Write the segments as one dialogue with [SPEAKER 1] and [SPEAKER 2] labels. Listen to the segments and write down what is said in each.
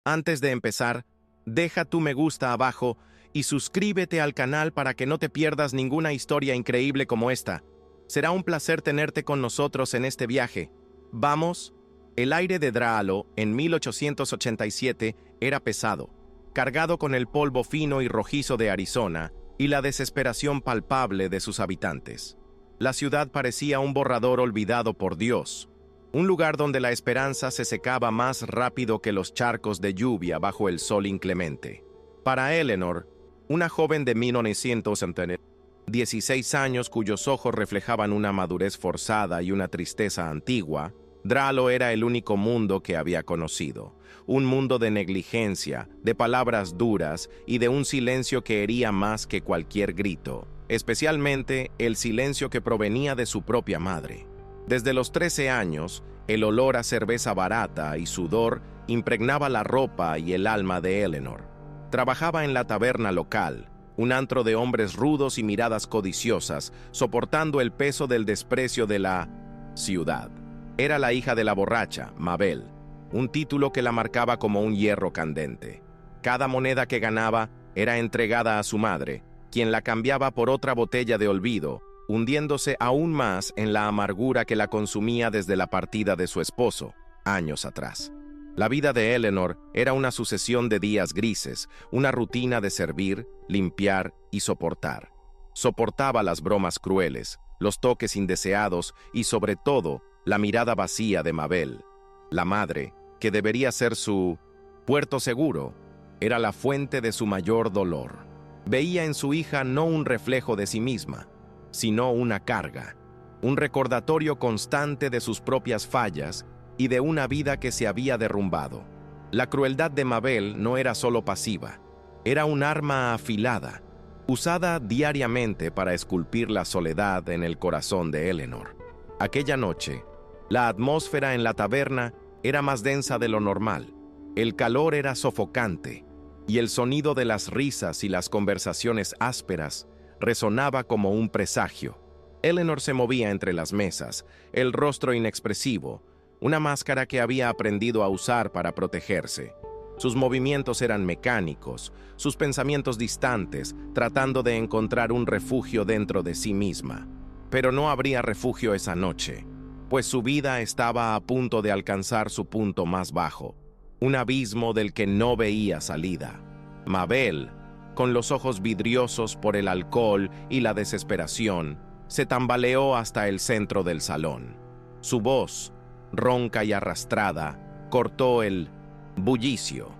[SPEAKER 1] Antes de empezar, deja tu me gusta abajo y suscríbete al canal para que no te pierdas ninguna historia increíble como esta. Será un placer tenerte con nosotros en este viaje. ¡Vamos! El aire de Dráalo en 1887 era pesado, cargado con el polvo fino y rojizo de Arizona y la desesperación palpable de sus habitantes. La ciudad parecía un borrador olvidado por Dios, un lugar donde la esperanza se secaba más rápido que los charcos de lluvia bajo el sol inclemente. Para Eleanor, una joven de 16 años cuyos ojos reflejaban una madurez forzada y una tristeza antigua, Dráalo era el único mundo que había conocido, un mundo de negligencia, de palabras duras y de un silencio que hería más que cualquier grito, especialmente el silencio que provenía de su propia madre. Desde los 13 años, el olor a cerveza barata y sudor impregnaba la ropa y el alma de Eleanor. Trabajaba en la taberna local, un antro de hombres rudos y miradas codiciosas, soportando el peso del desprecio de la ciudad. Era la hija de la borracha, Mabel, un título que la marcaba como un hierro candente. Cada moneda que ganaba era entregada a su madre, quien la cambiaba por otra botella de olvido, hundiéndose aún más en la amargura que la consumía desde la partida de su esposo, años atrás. La vida de Eleanor era una sucesión de días grises, una rutina de servir, limpiar y soportar. Soportaba las bromas crueles, los toques indeseados y, sobre todo, la mirada vacía de Mabel. La madre, que debería ser su puerto seguro, era la fuente de su mayor dolor. Veía en su hija no un reflejo de sí misma, sino una carga, un recordatorio constante de sus propias fallas y de una vida que se había derrumbado. La crueldad de Mabel no era solo pasiva, era un arma afilada, usada diariamente para esculpir la soledad en el corazón de Eleanor. Aquella noche, la atmósfera en la taberna era más densa de lo normal, el calor era sofocante, y el sonido de las risas y las conversaciones ásperas resonaba como un presagio. Eleanor se movía entre las mesas, el rostro inexpresivo, una máscara que había aprendido a usar para protegerse. Sus movimientos eran mecánicos, sus pensamientos distantes, tratando de encontrar un refugio dentro de sí misma. Pero no habría refugio esa noche, pues su vida estaba a punto de alcanzar su punto más bajo, un abismo del que no veía salida. Mabel, con los ojos vidriosos por el alcohol y la desesperación, se tambaleó hasta el centro del salón. Su voz, ronca y arrastrada, cortó el bullicio,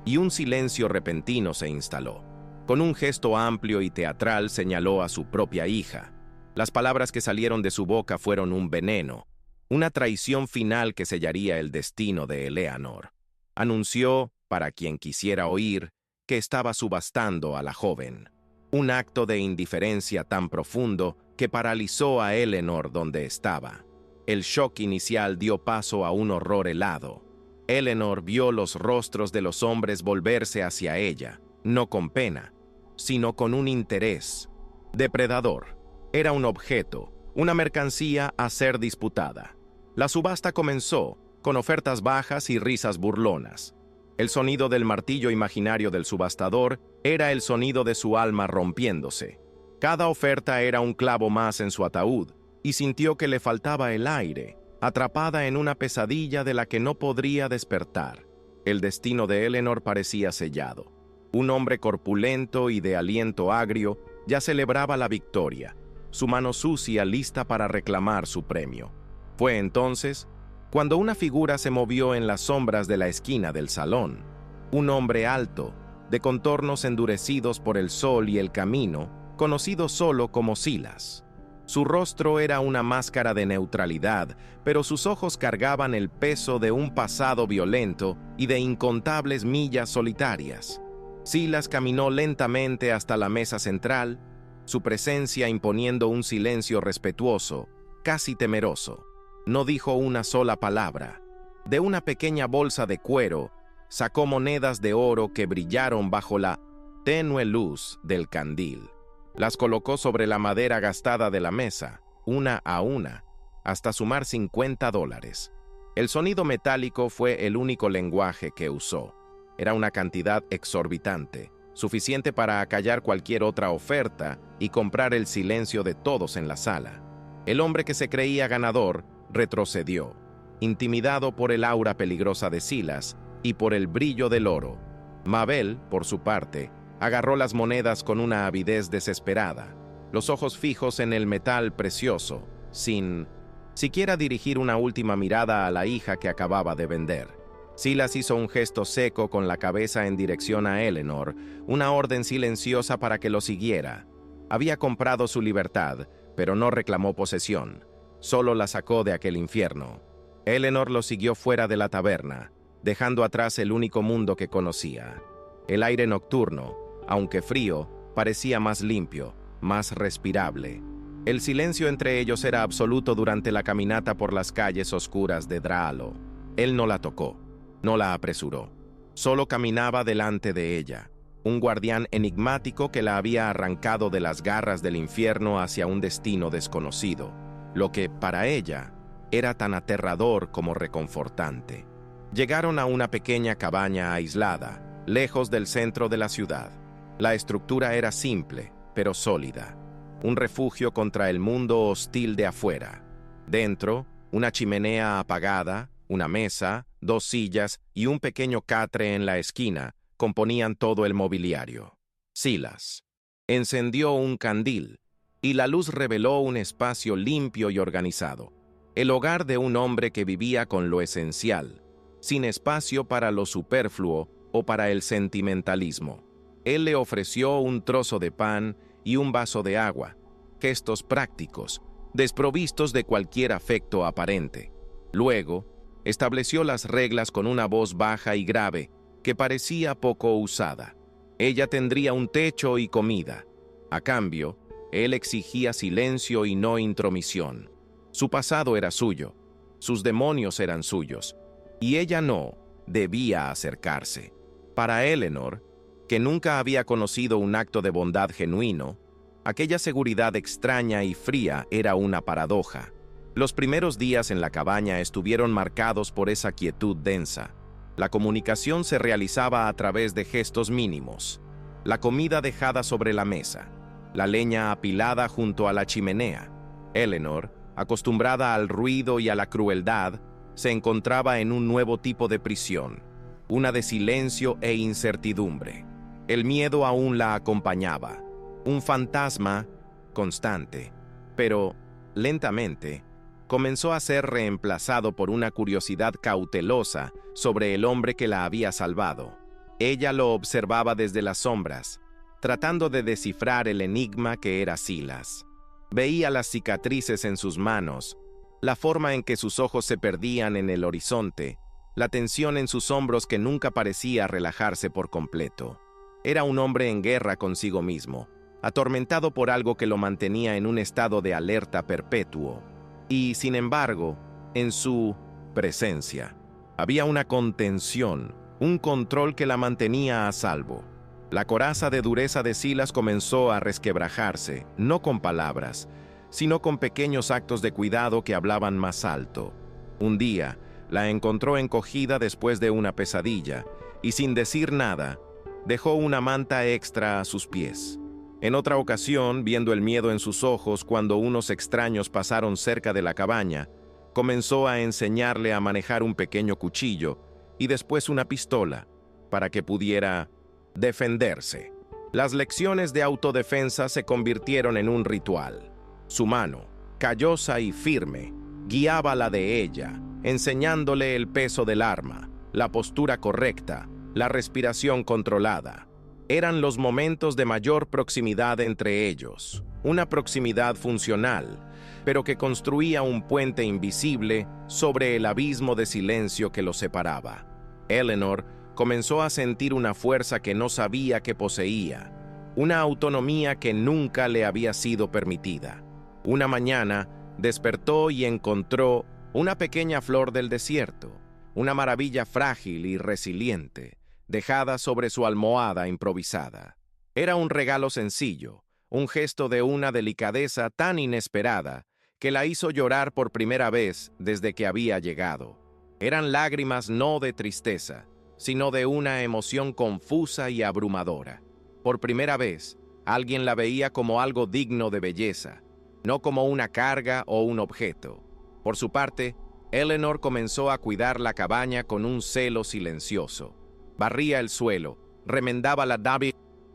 [SPEAKER 1] y un silencio repentino se instaló. Con un gesto amplio y teatral señaló a su propia hija. Las palabras que salieron de su boca fueron un veneno, una traición final que sellaría el destino de Eleanor. Anunció, para quien quisiera oír, que estaba subastando a la joven. Un acto de indiferencia tan profundo que paralizó a Eleanor donde estaba. El shock inicial dio paso a un horror helado. Eleanor vio los rostros de los hombres volverse hacia ella, no con pena, sino con un interés depredador. Era un objeto, una mercancía a ser disputada. La subasta comenzó, con ofertas bajas y risas burlonas. El sonido del martillo imaginario del subastador era el sonido de su alma rompiéndose. Cada oferta era un clavo más en su ataúd, y sintió que le faltaba el aire, atrapada en una pesadilla de la que no podría despertar. El destino de Eleanor parecía sellado. Un hombre corpulento y de aliento agrio ya celebraba la victoria, su mano sucia lista para reclamar su premio. Fue entonces cuando una figura se movió en las sombras de la esquina del salón. Un hombre alto, de contornos endurecidos por el sol y el camino, conocido solo como Silas. Su rostro era una máscara de neutralidad, pero sus ojos cargaban el peso de un pasado violento y de incontables millas solitarias. Silas caminó lentamente hasta la mesa central, su presencia imponiendo un silencio respetuoso, casi temeroso. No dijo una sola palabra. De una pequeña bolsa de cuero, sacó monedas de oro que brillaron bajo la tenue luz del candil. Las colocó sobre la madera gastada de la mesa, una a una, hasta sumar $50. El sonido metálico fue el único lenguaje que usó. Era una cantidad exorbitante, suficiente para acallar cualquier otra oferta y comprar el silencio de todos en la sala. El hombre que se creía ganador retrocedió, intimidado por el aura peligrosa de Silas y por el brillo del oro. Mabel, por su parte, agarró las monedas con una avidez desesperada, los ojos fijos en el metal precioso, sin siquiera dirigir una última mirada a la hija que acababa de vender. Silas hizo un gesto seco con la cabeza en dirección a Eleanor, una orden silenciosa para que lo siguiera. Había comprado su libertad, pero no reclamó posesión. Solo la sacó de aquel infierno. Eleanor lo siguió fuera de la taberna, dejando atrás el único mundo que conocía. El aire nocturno, aunque frío, parecía más limpio, más respirable. El silencio entre ellos era absoluto durante la caminata por las calles oscuras de Draalo. Él no la tocó, no la apresuró. Solo caminaba delante de ella, un guardián enigmático que la había arrancado de las garras del infierno hacia un destino desconocido, lo que, para ella, era tan aterrador como reconfortante. Llegaron a una pequeña cabaña aislada, lejos del centro de la ciudad. La estructura era simple, pero sólida. Un refugio contra el mundo hostil de afuera. Dentro, una chimenea apagada, una mesa, 2 sillas y un pequeño catre en la esquina componían todo el mobiliario. Silas encendió un candil y la luz reveló un espacio limpio y organizado. El hogar de un hombre que vivía con lo esencial, sin espacio para lo superfluo o para el sentimentalismo. Él le ofreció un trozo de pan y un vaso de agua, gestos prácticos, desprovistos de cualquier afecto aparente. Luego, estableció las reglas con una voz baja y grave que parecía poco usada. Ella tendría un techo y comida. A cambio, él exigía silencio y no intromisión. Su pasado era suyo, sus demonios eran suyos, y ella no debía acercarse. Para Eleanor, que nunca había conocido un acto de bondad genuino, aquella seguridad extraña y fría era una paradoja. Los primeros días en la cabaña estuvieron marcados por esa quietud densa. La comunicación se realizaba a través de gestos mínimos. La comida dejada sobre la mesa, la leña apilada junto a la chimenea. Eleanor, acostumbrada al ruido y a la crueldad, se encontraba en un nuevo tipo de prisión, una de silencio e incertidumbre. El miedo aún la acompañaba, un fantasma constante, pero, lentamente, comenzó a ser reemplazado por una curiosidad cautelosa sobre el hombre que la había salvado. Ella lo observaba desde las sombras, tratando de descifrar el enigma que era Silas. Veía las cicatrices en sus manos, la forma en que sus ojos se perdían en el horizonte, la tensión en sus hombros que nunca parecía relajarse por completo. Era un hombre en guerra consigo mismo, atormentado por algo que lo mantenía en un estado de alerta perpetuo. Y, sin embargo, en su presencia, había una contención, un control que la mantenía a salvo. La coraza de dureza de Silas comenzó a resquebrajarse, no con palabras, sino con pequeños actos de cuidado que hablaban más alto. Un día, la encontró encogida después de una pesadilla, y sin decir nada, dejó una manta extra a sus pies. En otra ocasión, viendo el miedo en sus ojos cuando unos extraños pasaron cerca de la cabaña, comenzó a enseñarle a manejar un pequeño cuchillo y después una pistola, para que pudiera defenderse. Las lecciones de autodefensa se convirtieron en un ritual. Su mano, callosa y firme, guiaba la de ella, enseñándole el peso del arma, la postura correcta, la respiración controlada. Eran los momentos de mayor proximidad entre ellos, una proximidad funcional, pero que construía un puente invisible sobre el abismo de silencio que los separaba. Eleanor comenzó a sentir una fuerza que no sabía que poseía, una autonomía que nunca le había sido permitida. Una mañana despertó y encontró una pequeña flor del desierto, una maravilla frágil y resiliente, dejada sobre su almohada improvisada. Era un regalo sencillo, un gesto de una delicadeza tan inesperada que la hizo llorar por primera vez desde que había llegado. Eran lágrimas no de tristeza, sino de una emoción confusa y abrumadora. Por primera vez, alguien la veía como algo digno de belleza, no como una carga o un objeto. Por su parte, Eleanor comenzó a cuidar la cabaña con un celo silencioso. Barría el suelo, remendaba la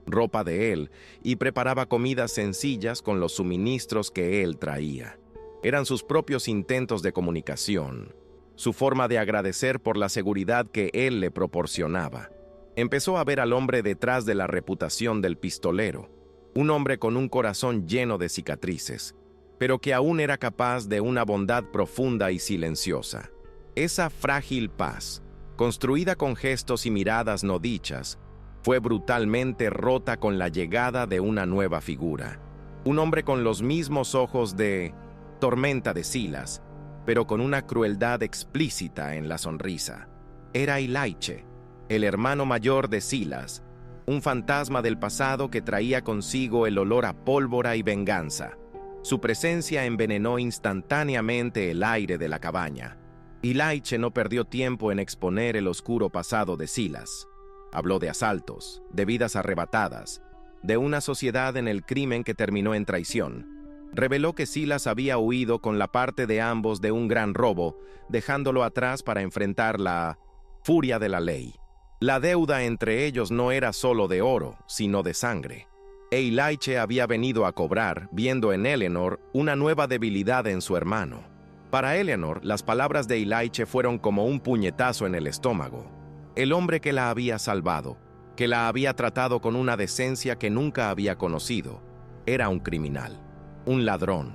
[SPEAKER 1] ropa de él y preparaba comidas sencillas con los suministros que él traía. Eran sus propios intentos de comunicación, su forma de agradecer por la seguridad que él le proporcionaba. Empezó a ver al hombre detrás de la reputación del pistolero, un hombre con un corazón lleno de cicatrices, pero que aún era capaz de una bondad profunda y silenciosa. Esa frágil paz, construida con gestos y miradas no dichas, fue brutalmente rota con la llegada de una nueva figura. Un hombre con los mismos ojos de tormenta de Silas, pero con una crueldad explícita en la sonrisa. Era Elijah, el hermano mayor de Silas, un fantasma del pasado que traía consigo el olor a pólvora y venganza. Su presencia envenenó instantáneamente el aire de la cabaña. Elijah no perdió tiempo en exponer el oscuro pasado de Silas. Habló de asaltos, de vidas arrebatadas, de una sociedad en el crimen que terminó en traición. Reveló que Silas había huido con la parte de ambos de un gran robo, dejándolo atrás para enfrentar la furia de la ley. La deuda entre ellos no era solo de oro, sino de sangre. Elijah había venido a cobrar, viendo en Eleanor una nueva debilidad en su hermano. Para Eleanor, las palabras de Elijah fueron como un puñetazo en el estómago. El hombre que la había salvado, que la había tratado con una decencia que nunca había conocido, era un criminal, un ladrón.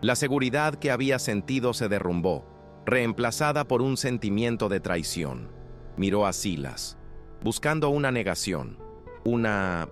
[SPEAKER 1] La seguridad que había sentido se derrumbó, reemplazada por un sentimiento de traición. Miró a Silas, buscando una negación, una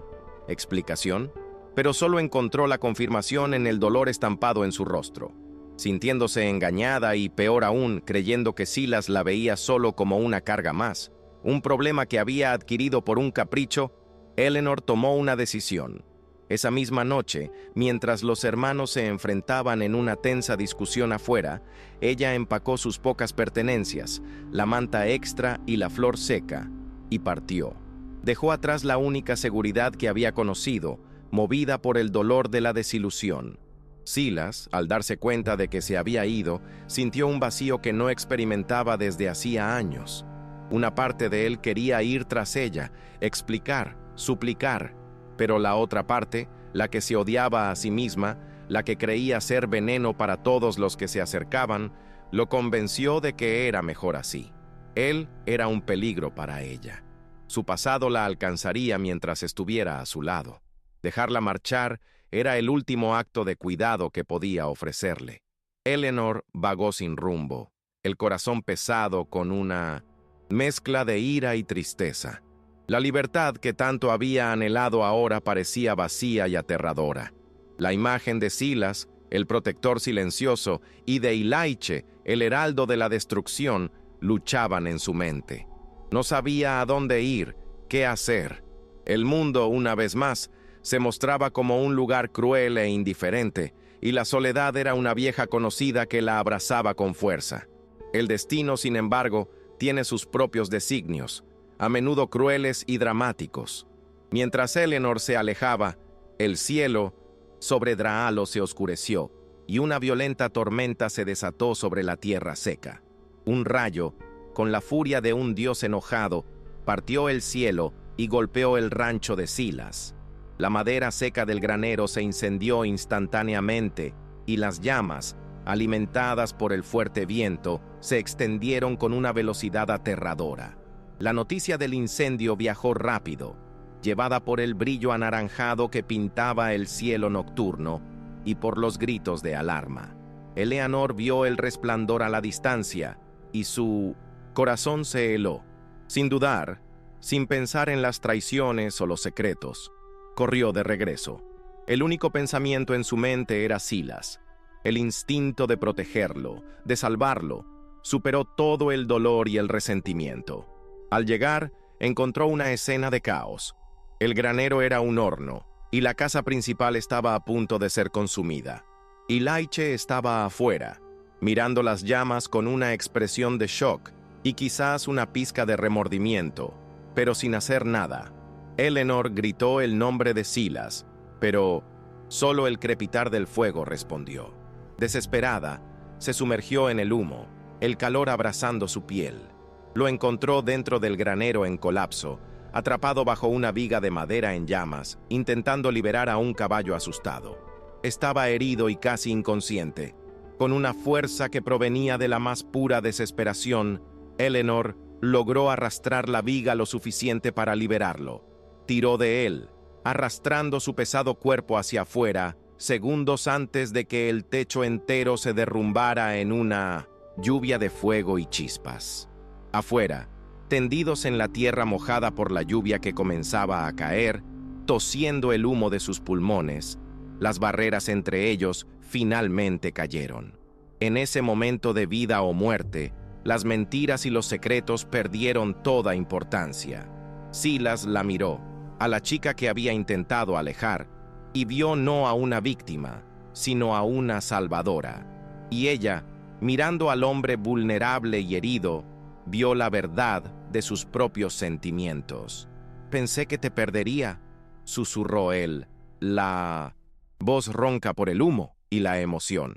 [SPEAKER 1] explicación, pero solo encontró la confirmación en el dolor estampado en su rostro. Sintiéndose engañada y, peor aún, creyendo que Silas la veía solo como una carga más, un problema que había adquirido por un capricho, Eleanor tomó una decisión. Esa misma noche, mientras los hermanos se enfrentaban en una tensa discusión afuera, ella empacó sus pocas pertenencias, la manta extra y la flor seca, y partió. Dejó atrás la única seguridad que había conocido, movida por el dolor de la desilusión. Silas, al darse cuenta de que se había ido, sintió un vacío que no experimentaba desde hacía años. Una parte de él quería ir tras ella, explicar, suplicar, pero la otra parte, la que se odiaba a sí misma, la que creía ser veneno para todos los que se acercaban, lo convenció de que era mejor así. Él era un peligro para ella. Su pasado la alcanzaría mientras estuviera a su lado. Dejarla marchar era el último acto de cuidado que podía ofrecerle. Eleanor vagó sin rumbo, el corazón pesado con una mezcla de ira y tristeza. La libertad que tanto había anhelado ahora parecía vacía y aterradora. La imagen de Silas, el protector silencioso, y de Elijah, el heraldo de la destrucción, luchaban en su mente. No sabía a dónde ir, qué hacer. El mundo, una vez más, se mostraba como un lugar cruel e indiferente, y la soledad era una vieja conocida que la abrazaba con fuerza. El destino, sin embargo, tiene sus propios designios, a menudo crueles y dramáticos. Mientras Eleanor se alejaba, el cielo sobre Draalo se oscureció, y una violenta tormenta se desató sobre la tierra seca. Un rayo, con la furia de un dios enojado, partió el cielo y golpeó el rancho de Silas. La madera seca del granero se incendió instantáneamente, y las llamas, alimentadas por el fuerte viento, se extendieron con una velocidad aterradora. La noticia del incendio viajó rápido, llevada por el brillo anaranjado que pintaba el cielo nocturno y por los gritos de alarma. Eleanor vio el resplandor a la distancia y su corazón se heló. Sin dudar, sin pensar en las traiciones o los secretos, corrió de regreso. El único pensamiento en su mente era Silas. El instinto de protegerlo, de salvarlo, superó todo el dolor y el resentimiento. Al llegar, encontró una escena de caos. El granero era un horno, y la casa principal estaba a punto de ser consumida. Elijah estaba afuera, mirando las llamas con una expresión de shock, y quizás una pizca de remordimiento, pero sin hacer nada. Eleanor gritó el nombre de Silas, pero solo el crepitar del fuego respondió. Desesperada, se sumergió en el humo, el calor abrazando su piel. Lo encontró dentro del granero en colapso, atrapado bajo una viga de madera en llamas, intentando liberar a un caballo asustado. Estaba herido y casi inconsciente. Con una fuerza que provenía de la más pura desesperación, Eleanor logró arrastrar la viga lo suficiente para liberarlo. Tiró de él, arrastrando su pesado cuerpo hacia afuera, segundos antes de que el techo entero se derrumbara en una lluvia de fuego y chispas. Afuera, tendidos en la tierra mojada por la lluvia que comenzaba a caer, tosiendo el humo de sus pulmones, las barreras entre ellos finalmente cayeron. En ese momento de vida o muerte, las mentiras y los secretos perdieron toda importancia. Silas la miró, a la chica que había intentado alejar, y vio no a una víctima, sino a una salvadora. Y ella, mirando al hombre vulnerable y herido, vio la verdad de sus propios sentimientos. «Pensé que te perdería», susurró él, la voz ronca por el humo y la emoción.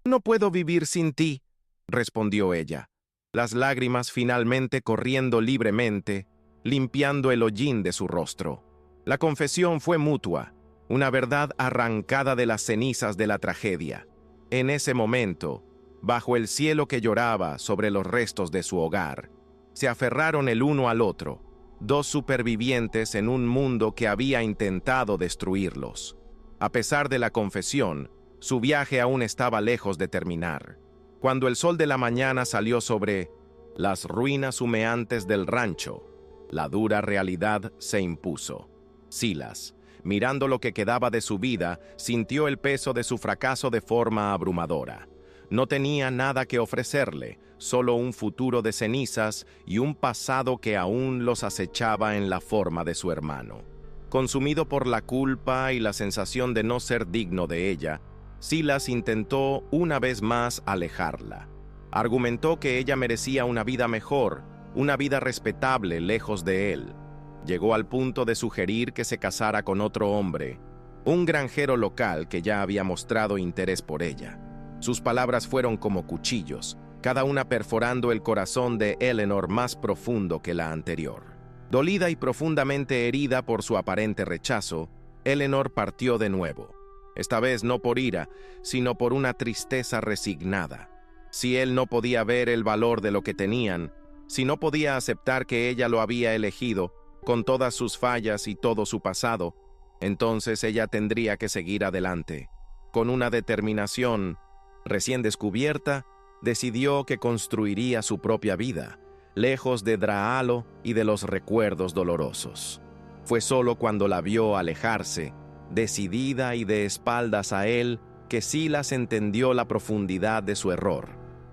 [SPEAKER 1] «No puedo vivir sin ti», respondió ella, las lágrimas finalmente corriendo libremente, limpiando el hollín de su rostro. La confesión fue mutua, una verdad arrancada de las cenizas de la tragedia. En ese momento, bajo el cielo que lloraba sobre los restos de su hogar, se aferraron el uno al otro, dos supervivientes en un mundo que había intentado destruirlos. A pesar de la confesión, su viaje aún estaba lejos de terminar. Cuando el sol de la mañana salió sobre las ruinas humeantes del rancho, la dura realidad se impuso. Silas, mirando lo que quedaba de su vida, sintió el peso de su fracaso de forma abrumadora. No tenía nada que ofrecerle, solo un futuro de cenizas y un pasado que aún los acechaba en la forma de su hermano. Consumido por la culpa y la sensación de no ser digno de ella, Silas intentó una vez más alejarla. Argumentó que ella merecía una vida mejor, una vida respetable lejos de él. Llegó al punto de sugerir que se casara con otro hombre, un granjero local que ya había mostrado interés por ella. Sus palabras fueron como cuchillos, cada una perforando el corazón de Eleanor más profundo que la anterior. Dolida y profundamente herida por su aparente rechazo, Eleanor partió de nuevo. Esta vez no por ira, sino por una tristeza resignada. Si él no podía ver el valor de lo que tenían, si no podía aceptar que ella lo había elegido, con todas sus fallas y todo su pasado, entonces ella tendría que seguir adelante. Con una determinación recién descubierta, decidió que construiría su propia vida, lejos de Draalo y de los recuerdos dolorosos. Fue solo cuando la vio alejarse, decidida y de espaldas a él, que Silas entendió la profundidad de su error.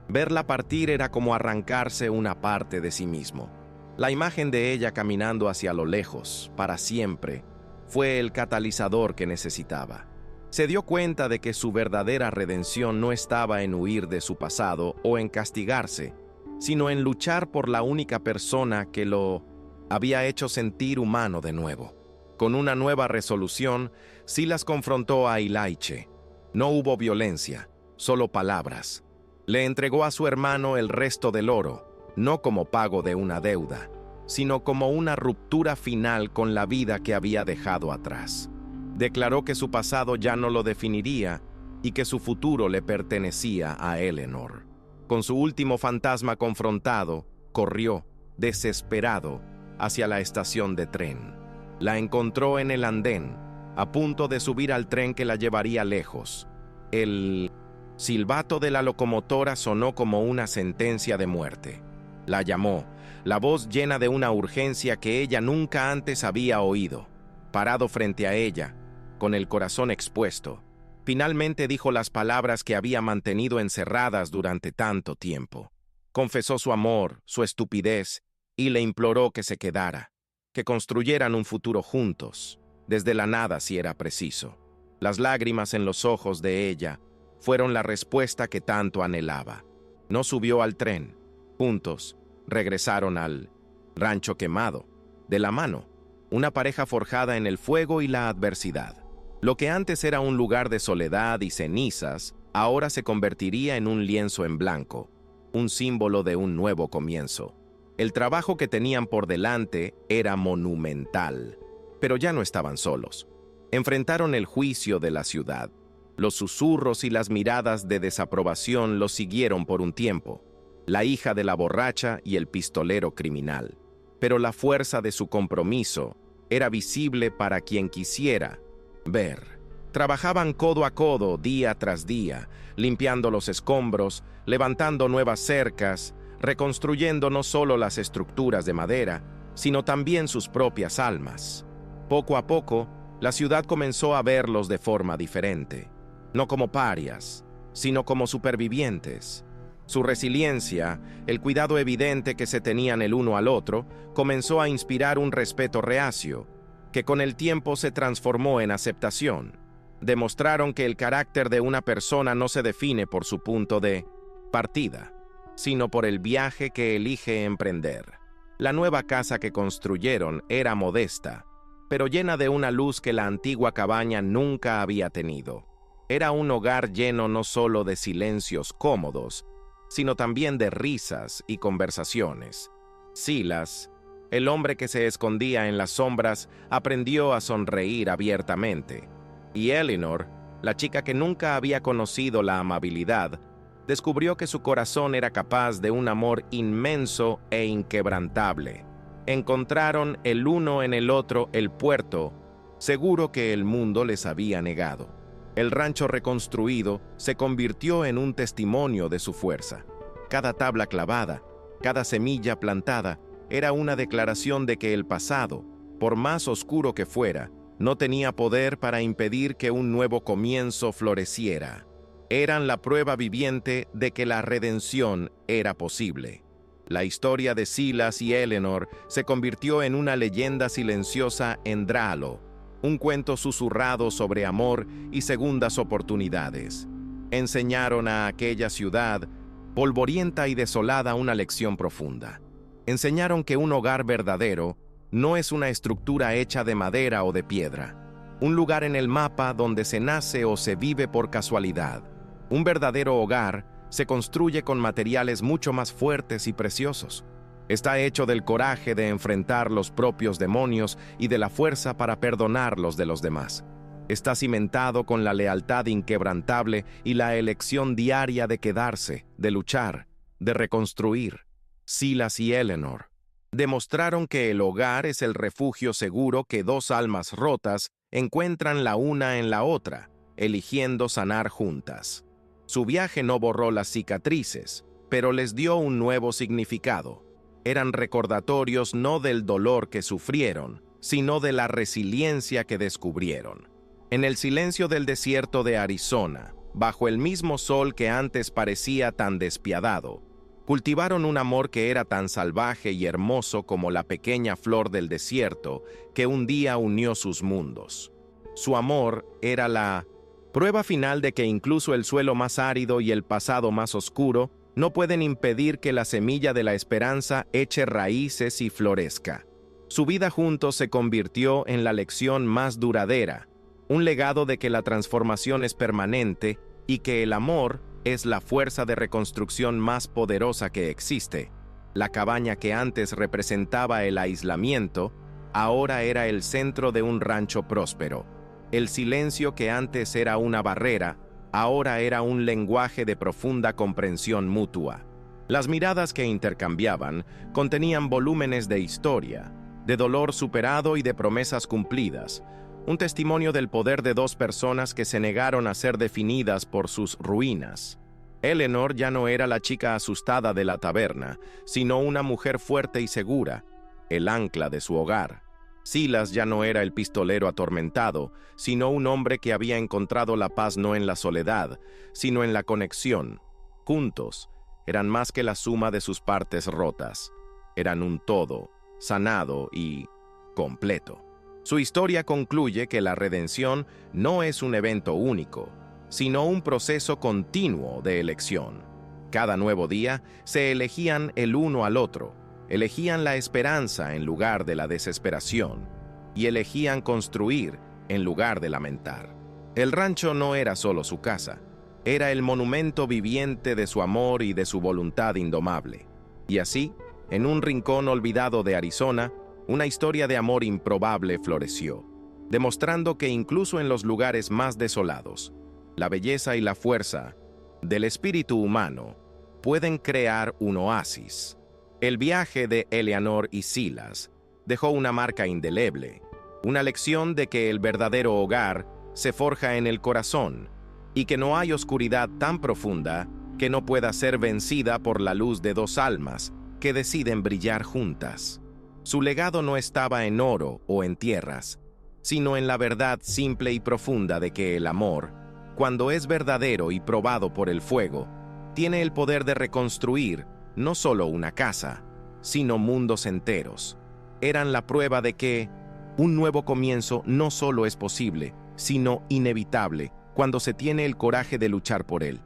[SPEAKER 1] Verla partir era como arrancarse una parte de sí mismo. La imagen de ella caminando hacia lo lejos, para siempre, fue el catalizador que necesitaba. Se dio cuenta de que su verdadera redención no estaba en huir de su pasado o en castigarse, sino en luchar por la única persona que lo había hecho sentir humano de nuevo. Con una nueva resolución, Silas confrontó a Ilaiche. No hubo violencia, solo palabras. Le entregó a su hermano el resto del oro, no como pago de una deuda, sino como una ruptura final con la vida que había dejado atrás. Declaró que su pasado ya no lo definiría y que su futuro le pertenecía a Eleanor. Con su último fantasma confrontado, corrió, desesperado, hacia la estación de tren. La encontró en el andén, a punto de subir al tren que la llevaría lejos. El silbato de la locomotora sonó como una sentencia de muerte. La llamó, la voz llena de una urgencia que ella nunca antes había oído. Parado frente a ella, con el corazón expuesto, finalmente dijo las palabras que había mantenido encerradas durante tanto tiempo. Confesó su amor, su estupidez, y le imploró que se quedara, que construyeran un futuro juntos, desde la nada si era preciso. Las lágrimas en los ojos de ella fueron la respuesta que tanto anhelaba. No subió al tren. Juntos, Regresaron al rancho quemado, de la mano, una pareja forjada en el fuego y la adversidad. Lo que antes era un lugar de soledad y cenizas, ahora se convertiría en un lienzo en blanco, un símbolo de un nuevo comienzo. El trabajo que tenían por delante era monumental, pero ya no estaban solos. Enfrentaron el juicio de la ciudad. Los susurros y las miradas de desaprobación los siguieron por un tiempo. La hija de la borracha y el pistolero criminal. Pero la fuerza de su compromiso era visible para quien quisiera ver. Trabajaban codo a codo, día tras día, limpiando los escombros, levantando nuevas cercas, reconstruyendo no solo las estructuras de madera, sino también sus propias almas. Poco a poco, la ciudad comenzó a verlos de forma diferente, no como parias, sino como supervivientes. Su resiliencia, el cuidado evidente que se tenían el uno al otro, comenzó a inspirar un respeto reacio, que con el tiempo se transformó en aceptación. Demostraron que el carácter de una persona no se define por su punto de partida, sino por el viaje que elige emprender. La nueva casa que construyeron era modesta, pero llena de una luz que la antigua cabaña nunca había tenido. Era un hogar lleno no solo de silencios cómodos, sino también de risas y conversaciones. Silas, el hombre que se escondía en las sombras, aprendió a sonreír abiertamente. Y Eleanor, la chica que nunca había conocido la amabilidad, descubrió que su corazón era capaz de un amor inmenso e inquebrantable. Encontraron el uno en el otro el puerto, seguro que el mundo les había negado. El rancho reconstruido se convirtió en un testimonio de su fuerza. Cada tabla clavada, cada semilla plantada, era una declaración de que el pasado, por más oscuro que fuera, no tenía poder para impedir que un nuevo comienzo floreciera. Eran la prueba viviente de que la redención era posible. La historia de Silas y Eleanor se convirtió en una leyenda silenciosa en Dralo, un cuento susurrado sobre amor y segundas oportunidades. Enseñaron a aquella ciudad, polvorienta y desolada, una lección profunda. Enseñaron que un hogar verdadero no es una estructura hecha de madera o de piedra, un lugar en el mapa donde se nace o se vive por casualidad. Un verdadero hogar se construye con materiales mucho más fuertes y preciosos. Está hecho del coraje de enfrentar los propios demonios y de la fuerza para perdonar los de los demás. Está cimentado con la lealtad inquebrantable y la elección diaria de quedarse, de luchar, de reconstruir. Silas y Eleanor demostraron que el hogar es el refugio seguro que dos almas rotas encuentran la una en la otra, eligiendo sanar juntas. Su viaje no borró las cicatrices, pero les dio un nuevo significado. Eran recordatorios no del dolor que sufrieron, sino de la resiliencia que descubrieron. En el silencio del desierto de Arizona, bajo el mismo sol que antes parecía tan despiadado, cultivaron un amor que era tan salvaje y hermoso como la pequeña flor del desierto que un día unió sus mundos. Su amor era la prueba final de que incluso el suelo más árido y el pasado más oscuro no pueden impedir que la semilla de la esperanza eche raíces y florezca. Su vida juntos se convirtió en la lección más duradera, un legado de que la transformación es permanente y que el amor es la fuerza de reconstrucción más poderosa que existe. La cabaña que antes representaba el aislamiento, ahora era el centro de un rancho próspero. El silencio que antes era una barrera, ahora era un lenguaje de profunda comprensión mutua. Las miradas que intercambiaban contenían volúmenes de historia, de dolor superado y de promesas cumplidas, un testimonio del poder de dos personas que se negaron a ser definidas por sus ruinas. Eleanor ya no era la chica asustada de la taberna, sino una mujer fuerte y segura, el ancla de su hogar. Silas ya no era el pistolero atormentado, sino un hombre que había encontrado la paz no en la soledad, sino en la conexión. Juntos, eran más que la suma de sus partes rotas. Eran un todo, sanado y completo. Su historia concluye que la redención no es un evento único, sino un proceso continuo de elección. Cada nuevo día se elegían el uno al otro, elegían la esperanza en lugar de la desesperación, y elegían construir en lugar de lamentar. El rancho no era solo su casa, era el monumento viviente de su amor y de su voluntad indomable. Y así, en un rincón olvidado de Arizona, una historia de amor improbable floreció, demostrando que incluso en los lugares más desolados, la belleza y la fuerza del espíritu humano pueden crear un oasis. El viaje de Eleanor y Silas dejó una marca indeleble, una lección de que el verdadero hogar se forja en el corazón y que no hay oscuridad tan profunda que no pueda ser vencida por la luz de dos almas que deciden brillar juntas. Su legado no estaba en oro o en tierras, sino en la verdad simple y profunda de que el amor, cuando es verdadero y probado por el fuego, tiene el poder de reconstruir no solo una casa, sino mundos enteros. Eran la prueba de que un nuevo comienzo no solo es posible, sino inevitable, cuando se tiene el coraje de luchar por él.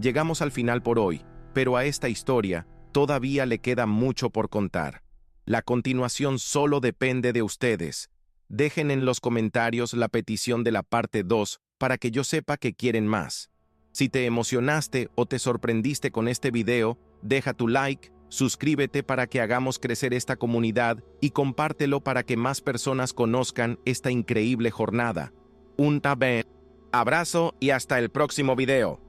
[SPEAKER 1] Llegamos al final por hoy, pero a esta historia todavía le queda mucho por contar. La continuación solo depende de ustedes. Dejen en los comentarios la petición de la parte 2 para que yo sepa que quieren más. Si te emocionaste o te sorprendiste con este video, deja tu like, suscríbete para que hagamos crecer esta comunidad y compártelo para que más personas conozcan esta increíble jornada. Un abrazo y hasta el próximo video.